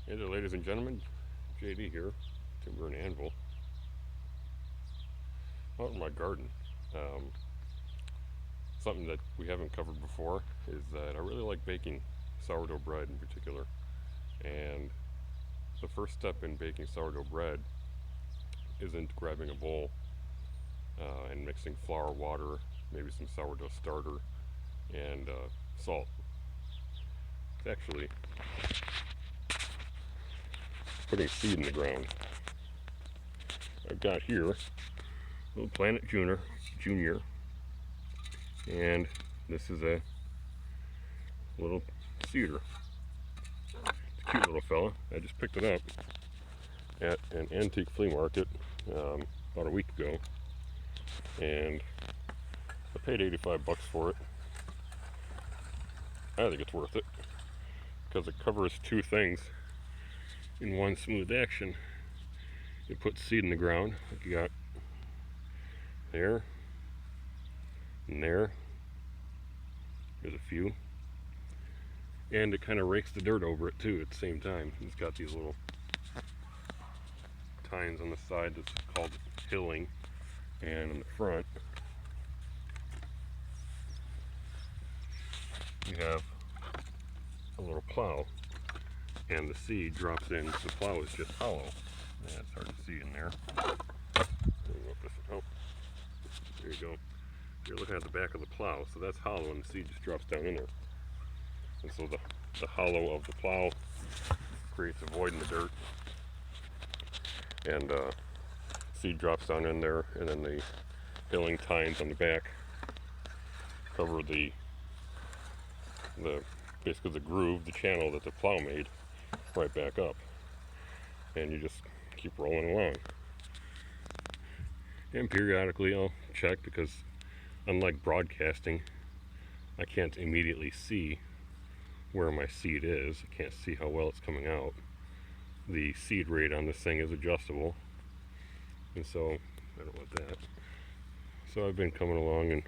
Hey there, ladies and gentlemen. JD here, Timber and Anvil. Out in my garden. Um, Something that we haven't covered before is that I really like baking sourdough bread in particular. And the first step in baking sourdough bread isn't grabbing a bowl and mixing flour, water, maybe some sourdough starter, and salt. It's actually putting seed in the ground. I've got here little Planet Junior, and this is a little cedar. It's a cute little fella. I just picked it up at an antique flea market about a week ago, and I paid 85 bucks for it. I think it's worth it because it covers two things in one smooth action. It puts seed in the ground, like you got there and there. There's a few. And it kind of rakes the dirt over it too at the same time. It's got these little tines on the side that's called hilling, and in the front you have a little plow, and the seed drops in. The plow is just hollow. Yeah, it's hard to see in there. There you go. You're looking at the back of the plow, so that's hollow, and the seed just drops down in there. And so the hollow of the plow creates a void in the dirt, and seed drops down in there, and then the hilling tines on the back cover the basically the groove, the channel that the plow made, right back up, and you just keep rolling along. And periodically I'll check, because unlike broadcasting, I can't immediately see where my seed is. I can't see how well it's coming out. The seed rate on this thing is adjustable, and so I don't want that. So I've been coming along and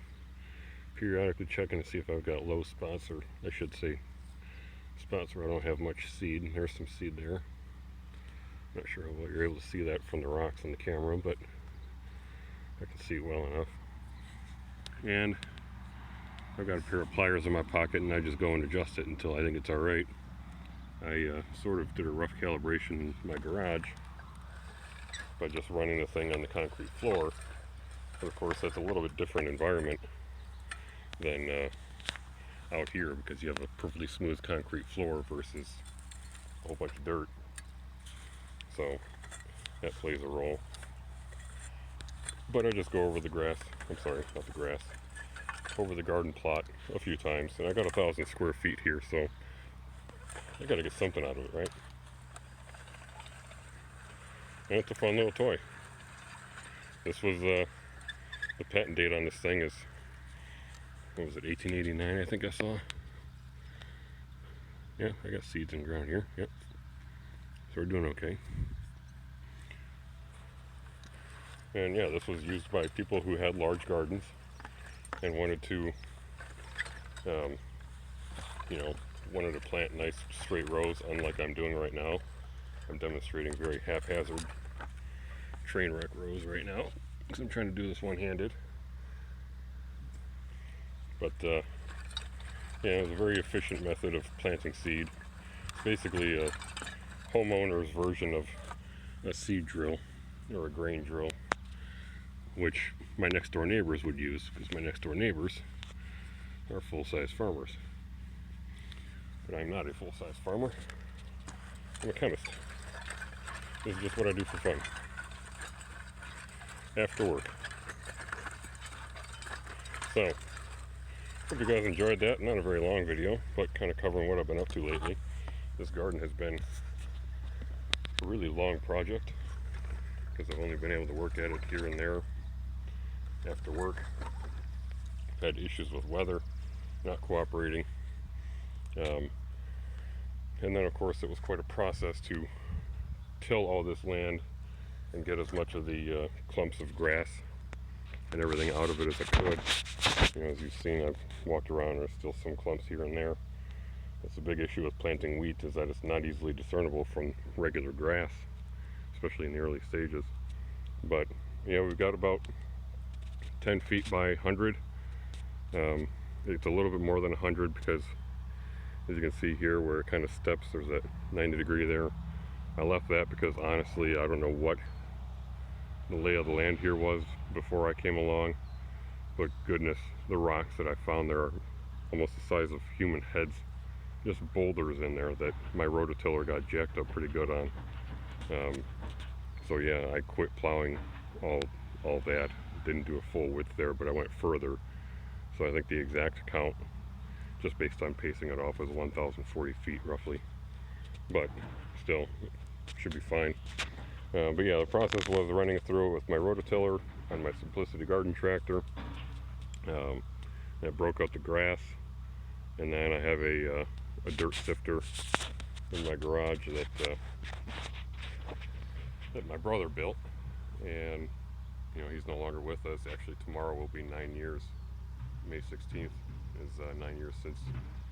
periodically checking to see if I've got low spots, or I should say spots where I don't have much seed. And there's some seed there. Not sure how well you're able to see that from the rocks on the camera, but I can see it well enough. And I've got a pair of pliers in my pocket, and I just go and adjust it until I think it's alright. I sort of did a rough calibration in my garage by just running the thing on the concrete floor. But of course that's a little bit different environment than out here, because you have a perfectly smooth concrete floor versus a whole bunch of dirt. So that plays a role. But I just go over the grass, I'm sorry, not the grass, over the garden plot a few times, and I got 1,000 square feet here, so I gotta get something out of it, right? And it's a fun little toy. This was the patent date on this thing is, what was it, 1889, I think I saw. Yeah, I got seeds in the ground here. Yep. So we're doing okay. And yeah, this was used by people who had large gardens and wanted to, wanted to plant nice straight rows, unlike I'm doing right now. I'm demonstrating very haphazard train wreck rows right now, because I'm trying to do this one-handed. But yeah, it was a very efficient method of planting seed. It's basically a homeowner's version of a seed drill, or a grain drill, which my next door neighbors would use, because my next door neighbors are full-size farmers. But I'm not a full-size farmer. I'm a chemist. This is just what I do for fun. After work. So, hope you guys enjoyed that. Not a very long video, but kind of covering what I've been up to lately. This garden has been a really long project, because I've only been able to work at it here and there after work. I've had issues with weather not cooperating. And then of course it was quite a process to till all this land and get as much of the clumps of grass and everything out of it as I could. As you've seen, I've walked around, there's still some clumps here and there. That's the big issue with planting wheat, is that it's not easily discernible from regular grass, especially in the early stages. But yeah, we've got about 10 feet by 100. It's a little bit more than 100 because, as you can see here where it kind of steps, there's that 90 degree there. I left that because honestly I don't know what the lay of the land here was before I came along, but goodness, the rocks that I found there are almost the size of human heads, just boulders in there that my rototiller got jacked up pretty good on. So yeah, I quit plowing all that. Didn't do a full width there, but I went further. So I think the exact count, just based on pacing it off, was 1,040 feet roughly. But still, should be fine. But yeah, the process was running through it with my rototiller on my Simplicity garden tractor. It broke out the grass, and then I have a dirt sifter in my garage that my brother built, and you know, he's no longer with us. Actually, tomorrow will be 9 years. May 16th is 9 years since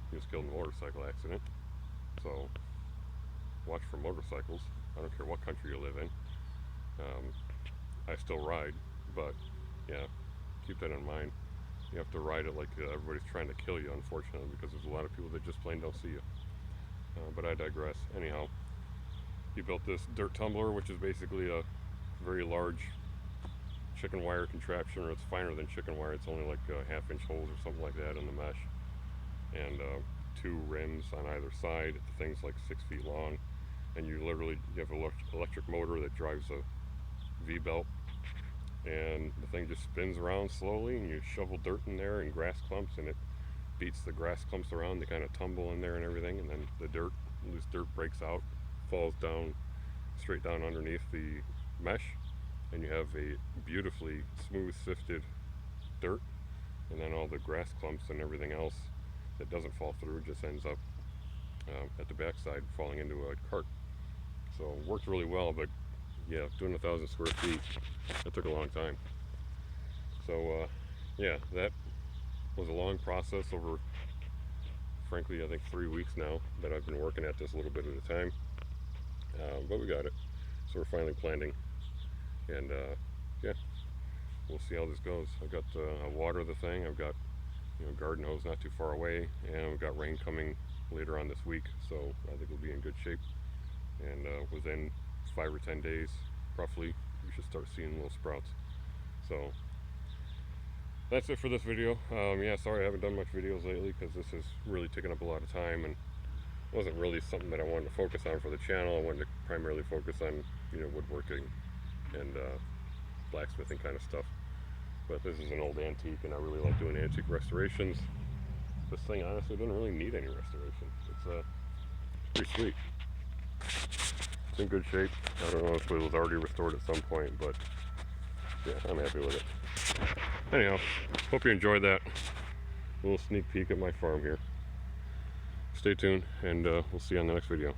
he was killed in a motorcycle accident. So watch for motorcycles. I don't care what country you live in. I still ride, but yeah, keep that in mind. You have to ride it like everybody's trying to kill you, unfortunately, because there's a lot of people that just plain don't see you. But I digress. Anyhow, he built this dirt tumbler, which is basically a very large chicken wire contraption, or it's finer than chicken wire. It's only like half-inch holes or something like that in the mesh, and 2 rims on either side. The thing's like 6 feet long, and you have an electric motor that drives a V-belt, and the thing just spins around slowly, and you shovel dirt in there and grass clumps, and it beats the grass clumps around. They kind of tumble in there and everything, and then the loose dirt breaks out, falls down, straight down underneath the mesh, and you have a beautifully smooth sifted dirt, and then all the grass clumps and everything else that doesn't fall through just ends up at the backside falling into a cart. So it worked really well, but yeah, doing 1,000 square feet, that took a long time. So yeah, that was a long process over, frankly, I think 3 weeks now that I've been working at this a little bit at a time. But we got it. So we're finally planting, and yeah, we'll see how this goes. I've got I water the thing. I've got, you know, garden hose not too far away, and we've got rain coming later on this week, so I think we'll be in good shape. And within 5 or 10 days, roughly, we should start seeing little sprouts. So that's it for this video. Yeah, sorry I haven't done much videos lately because this has really taken up a lot of time, and it wasn't really something that I wanted to focus on for the channel. I wanted to primarily focus on, you know, woodworking and blacksmithing kind of stuff. But this is an old antique, and I really like doing antique restorations. This thing honestly doesn't really need any restoration. It's pretty sweet. It's in good shape. I don't know if it was already restored at some point, but yeah, I'm happy with it. Anyhow, hope you enjoyed that little sneak peek at my farm here. Stay tuned, and we'll see you on the next video.